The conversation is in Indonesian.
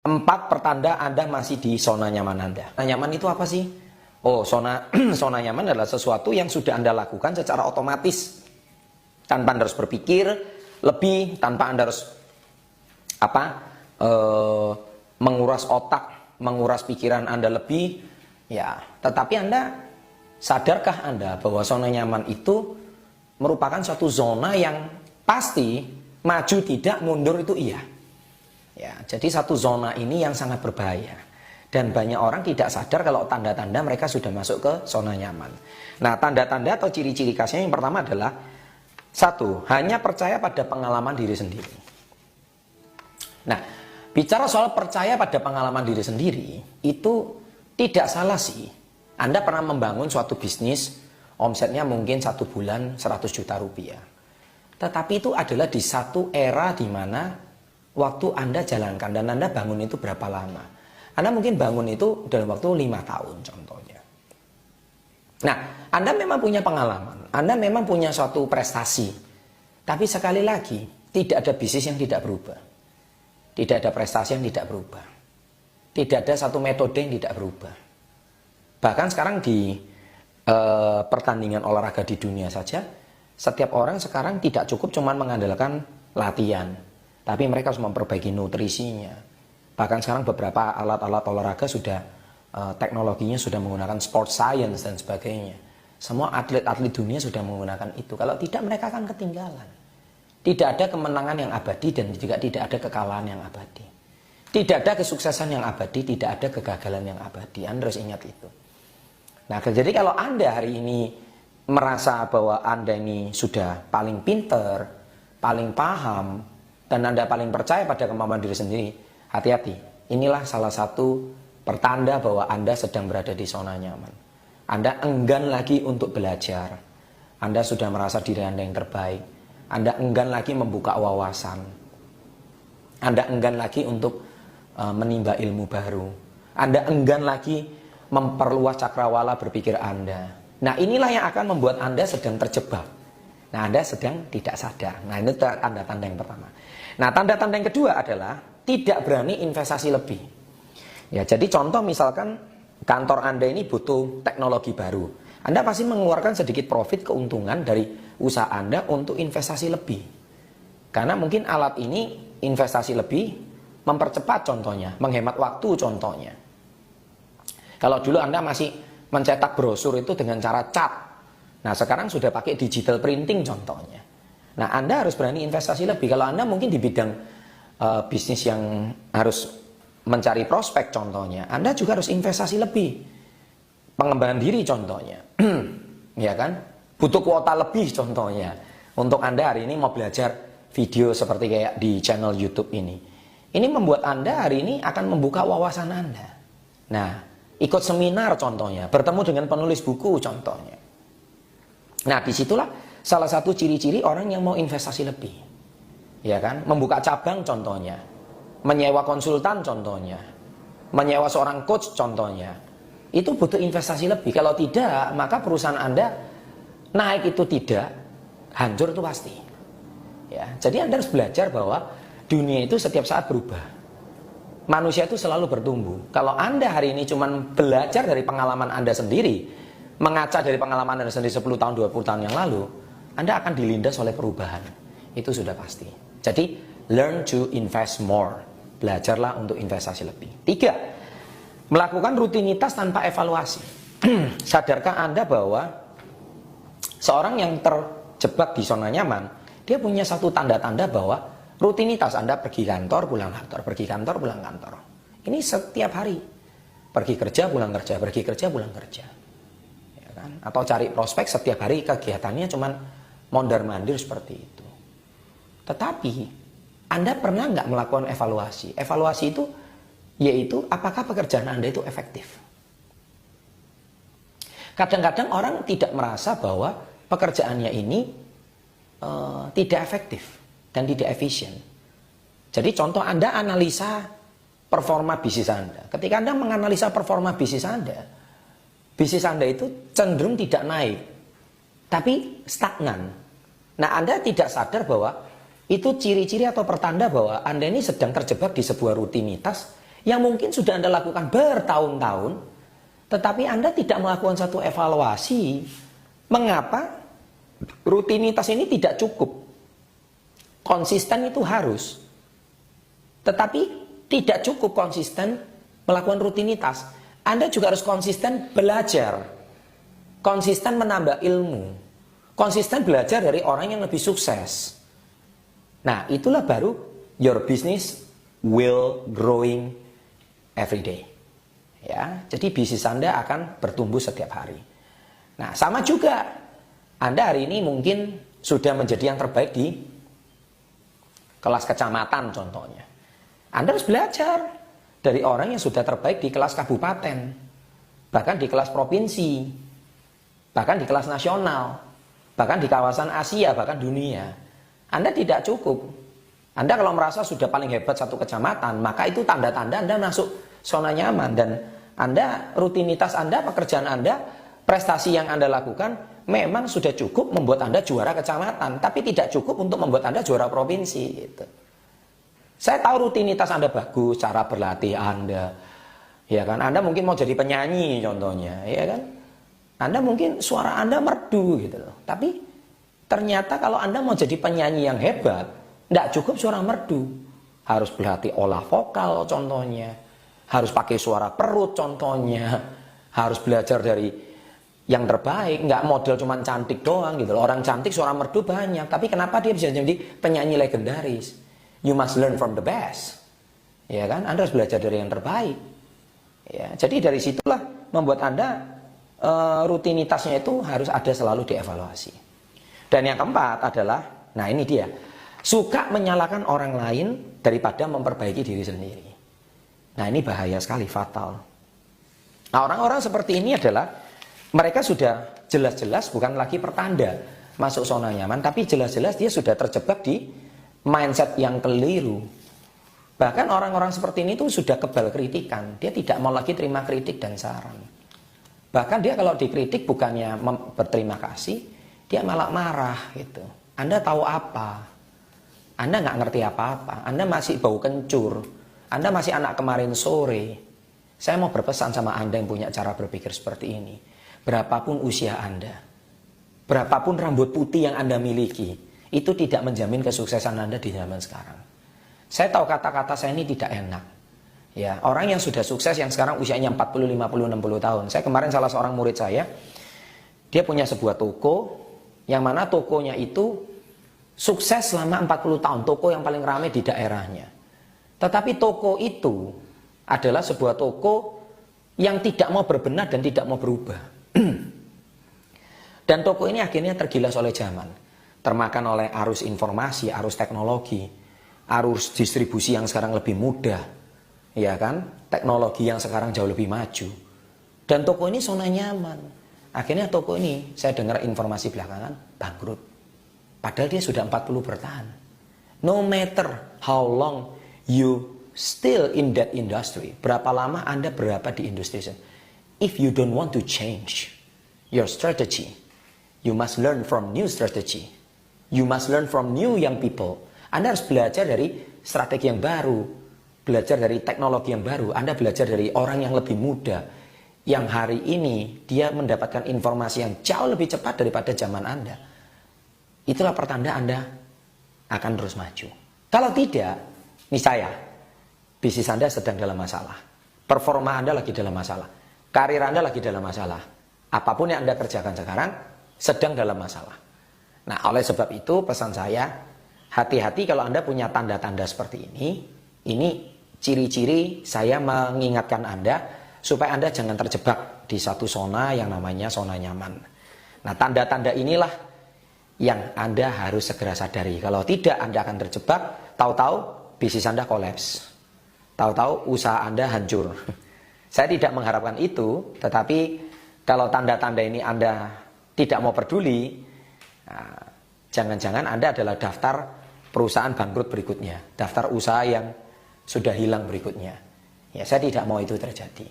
4 pertanda Anda masih di zona nyaman Anda. Zona nyaman itu apa sih? Oh, zona nyaman adalah sesuatu yang sudah Anda lakukan secara otomatis. Tanpa Anda harus berpikir lebih, tanpa Anda harus menguras otak, menguras pikiran Anda lebih. Ya, tetapi Anda sadarkah Anda bahwa zona nyaman itu merupakan suatu zona yang pasti maju tidak, mundur itu iya. Ya, jadi satu zona ini yang sangat berbahaya. Dan banyak orang tidak sadar kalau tanda-tanda mereka sudah masuk ke zona nyaman. Nah, tanda-tanda atau ciri-ciri khasnya yang pertama adalah 1. Hanya percaya pada pengalaman diri sendiri. Nah, bicara soal percaya pada pengalaman diri sendiri, itu tidak salah sih. Anda pernah membangun suatu bisnis, omsetnya mungkin 1 bulan 100 juta rupiah. Tetapi itu adalah di satu era di mana waktu Anda jalankan dan Anda bangun itu berapa lama. Anda mungkin bangun itu dalam waktu 5 tahun contohnya. Nah, Anda memang punya pengalaman, Anda memang punya suatu prestasi. Tapi sekali lagi, tidak ada bisnis yang tidak berubah. Tidak ada prestasi yang tidak berubah. Tidak ada satu metode yang tidak berubah. Bahkan sekarang di pertandingan olahraga di dunia saja, setiap orang sekarang tidak cukup cuma mengandalkan latihan. Tapi mereka harus memperbaiki nutrisinya. Bahkan sekarang beberapa alat-alat olahraga sudah teknologinya sudah menggunakan sport science dan sebagainya. Semua atlet-atlet dunia sudah menggunakan itu. Kalau tidak, mereka akan ketinggalan. Tidak ada kemenangan yang abadi dan juga tidak ada kekalahan yang abadi. Tidak ada kesuksesan yang abadi, tidak ada kegagalan yang abadi. Anda harus ingat itu. Nah, jadi kalau Anda hari ini merasa bahwa Anda ini sudah paling pinter, paling paham, dan Anda paling percaya pada kemampuan diri sendiri, hati-hati, inilah salah satu pertanda bahwa Anda sedang berada di zona nyaman. Anda enggan lagi untuk belajar. Anda sudah merasa diri Anda yang terbaik. Anda enggan lagi membuka wawasan. Anda enggan lagi untuk menimba ilmu baru. Anda enggan lagi memperluas cakrawala berpikir Anda. Nah, inilah yang akan membuat Anda sedang terjebak. Nah, Anda sedang tidak sadar. Nah, ini tanda-tanda yang pertama. Nah, tanda-tanda yang kedua adalah tidak berani investasi lebih. Ya, jadi contoh misalkan kantor Anda ini butuh teknologi baru. Anda pasti mengeluarkan sedikit profit keuntungan dari usaha Anda untuk investasi lebih. Karena mungkin alat ini investasi lebih mempercepat contohnya, menghemat waktu contohnya. Kalau dulu Anda masih mencetak brosur itu dengan cara cat. Nah, sekarang sudah pakai digital printing contohnya. Nah, Anda harus berani investasi lebih. Kalau Anda mungkin di bidang bisnis yang harus mencari prospek contohnya, Anda juga harus investasi lebih. Pengembangan diri contohnya. Ya kan? Butuh kuota lebih contohnya. Untuk Anda hari ini mau belajar video seperti kayak di channel YouTube ini. Ini membuat Anda hari ini akan membuka wawasan Anda. Nah, ikut seminar contohnya, bertemu dengan penulis buku contohnya. Nah, disitulah salah satu ciri-ciri orang yang mau investasi lebih. Ya kan? Membuka cabang contohnya, menyewa konsultan contohnya, menyewa seorang coach contohnya. Itu butuh investasi lebih. Kalau tidak, maka perusahaan Anda naik itu tidak, hancur itu pasti. Ya, jadi Anda harus belajar bahwa dunia itu setiap saat berubah. Manusia itu selalu bertumbuh. Kalau Anda hari ini cuma belajar dari pengalaman Anda sendiri, mengaca dari pengalaman Anda sendiri 10 tahun, 20 tahun yang lalu, Anda akan dilindas oleh perubahan. Itu sudah pasti. Jadi, learn to invest more. Belajarlah untuk investasi lebih. 3, melakukan rutinitas tanpa evaluasi. Sadarkah Anda bahwa seorang yang terjebak di zona nyaman, dia punya satu tanda-tanda bahwa rutinitas Anda pergi kantor, pulang kantor, pergi kantor, pulang kantor. Ini setiap hari. Pergi kerja, pulang kerja, pergi kerja, pulang kerja. Ya kan? Atau cari prospek setiap hari kegiatannya cuman mondar-mandir seperti itu. Tetapi Anda pernah nggak melakukan evaluasi? Evaluasi itu yaitu apakah pekerjaan Anda itu efektif? Kadang-kadang orang tidak merasa bahwa pekerjaannya ini tidak efektif dan tidak efisien. Jadi contoh Anda analisa performa bisnis Anda. Ketika Anda menganalisa performa bisnis Anda itu cenderung tidak naik, tapi stagnan. Nah, Anda tidak sadar bahwa itu ciri-ciri atau pertanda bahwa Anda ini sedang terjebak di sebuah rutinitas yang mungkin sudah Anda lakukan bertahun-tahun, tetapi Anda tidak melakukan satu evaluasi. Mengapa rutinitas ini tidak cukup? Konsisten itu harus. Tetapi tidak cukup konsisten melakukan rutinitas. Anda juga harus konsisten belajar. Konsisten menambah ilmu. Konsisten belajar dari orang yang lebih sukses. Nah, itulah baru your business will growing every day. Ya, jadi bisnis Anda akan bertumbuh setiap hari. Nah, sama juga Anda hari ini mungkin sudah menjadi yang terbaik di kelas kecamatan contohnya. Anda harus belajar dari orang yang sudah terbaik di kelas kabupaten, bahkan di kelas provinsi, bahkan di kelas nasional, bahkan di kawasan Asia, bahkan dunia. Anda tidak cukup. Anda kalau merasa sudah paling hebat satu kecamatan, maka itu tanda-tanda Anda masuk zona nyaman. Dan Anda, rutinitas Anda, pekerjaan Anda, prestasi yang Anda lakukan memang sudah cukup membuat Anda juara kecamatan, tapi tidak cukup untuk membuat Anda juara provinsi. Gitu. Saya tahu rutinitas Anda bagus, cara berlatih Anda, ya kan? Anda mungkin mau jadi penyanyi contohnya, ya kan? Anda mungkin suara Anda merdu gitu loh. Tapi ternyata kalau Anda mau jadi penyanyi yang hebat, tidak cukup suara merdu. Harus berlatih olah vokal contohnya. Harus pakai suara perut contohnya. Harus belajar dari yang terbaik. Nggak model cuma cantik doang gitu loh. Orang cantik suara merdu banyak. Tapi kenapa dia bisa jadi penyanyi legendaris? You must learn from the best. Ya kan? Anda harus belajar dari yang terbaik. Ya, jadi dari situlah membuat Anda rutinitasnya itu harus ada selalu dievaluasi. Dan yang keempat adalah, nah ini dia, suka menyalahkan orang lain daripada memperbaiki diri sendiri. Nah ini bahaya sekali, fatal. Nah orang-orang seperti ini adalah, mereka sudah jelas-jelas bukan lagi pertanda masuk zona nyaman, tapi jelas-jelas dia sudah terjebak di mindset yang keliru. Bahkan orang-orang seperti ini tuh sudah kebal kritikan, dia tidak mau lagi terima kritik dan saran. Bahkan dia kalau dikritik bukannya berterima kasih, dia malah marah gitu. Anda tahu apa? Anda nggak ngerti apa-apa. Anda masih bau kencur. Anda masih anak kemarin sore. Saya mau berpesan sama Anda yang punya cara berpikir seperti ini. Berapapun usia Anda, berapapun rambut putih yang Anda miliki, itu tidak menjamin kesuksesan Anda di zaman sekarang. Saya tahu kata-kata saya ini tidak enak. Ya, orang yang sudah sukses yang sekarang usianya 40, 50, 60 tahun. Saya kemarin salah seorang murid saya, dia punya sebuah toko, yang mana tokonya itu sukses selama 40 tahun. Toko yang paling ramai di daerahnya. Tetapi toko itu adalah sebuah toko yang tidak mau berbenah dan tidak mau berubah. Dan toko ini akhirnya tergilas oleh zaman. Termakan oleh arus informasi, arus teknologi, arus distribusi yang sekarang lebih mudah. Ya kan, teknologi yang sekarang jauh lebih maju. Dan toko ini zona nyaman. Akhirnya toko ini, saya dengar informasi belakangan, bangkrut. Padahal dia sudah 40 bertahan. No matter how long you still in that industry, berapa lama Anda berapa di industri, if you don't want to change your strategy, you must learn from new strategy. You must learn from new young people. Anda harus belajar dari strategi yang baru. Belajar dari teknologi yang baru, Anda belajar dari orang yang lebih muda, yang hari ini dia mendapatkan informasi yang jauh lebih cepat daripada zaman Anda. Itulah pertanda Anda akan terus maju. Kalau tidak, niscaya bisnis Anda sedang dalam masalah, performa Anda lagi dalam masalah, karir Anda lagi dalam masalah. Apapun yang Anda kerjakan sekarang sedang dalam masalah. Nah, oleh sebab itu pesan saya, hati-hati kalau Anda punya tanda-tanda seperti ini ciri-ciri saya mengingatkan Anda supaya Anda jangan terjebak di satu zona yang namanya zona nyaman. Nah, tanda-tanda inilah yang Anda harus segera sadari. Kalau tidak, Anda akan terjebak, tahu-tahu bisnis Anda kolaps. Tahu-tahu usaha Anda hancur. Saya tidak mengharapkan itu, tetapi kalau tanda-tanda ini Anda tidak mau peduli, nah, jangan-jangan Anda adalah daftar perusahaan bangkrut berikutnya, daftar usaha yang sudah hilang berikutnya. Ya, saya tidak mau itu terjadi.